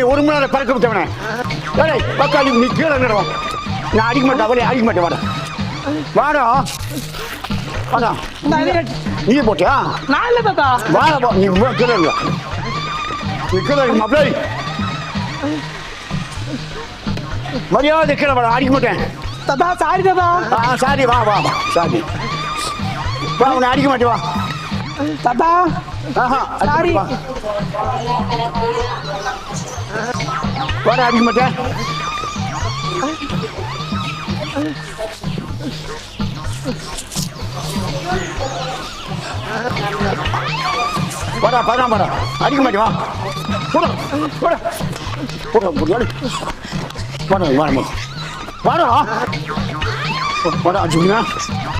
ஒரு மணி நேரம் பறக்க விட்டவனே பக்காளி நீ கீழே நிறுவம் நான் அடிக்க மாட்டேன் அவளே அடிக்க மாட்டேன் வாடா வாடா நீ போட்டியா நான் இல்ல தாத்தா வாடா நீ கீழே இல்ல நீ கீழே மாப்பிள்ளை மரியாதை கீழே வாடா அடிக்க மாட்டேன் தாத்தா சாரி தாத்தா சாரி வா வா வா சாரி வா உன்னை அடிக்க மாட்டேன் வா தாத்தா சாரி வாடா அடிக்க மாட்டேன் வாடா பாடா வாடா அடிக்க மாட்டேன் வா போடா போடா போடா போடா வாடா வாடா வாடா வாடா அடிச்சுனா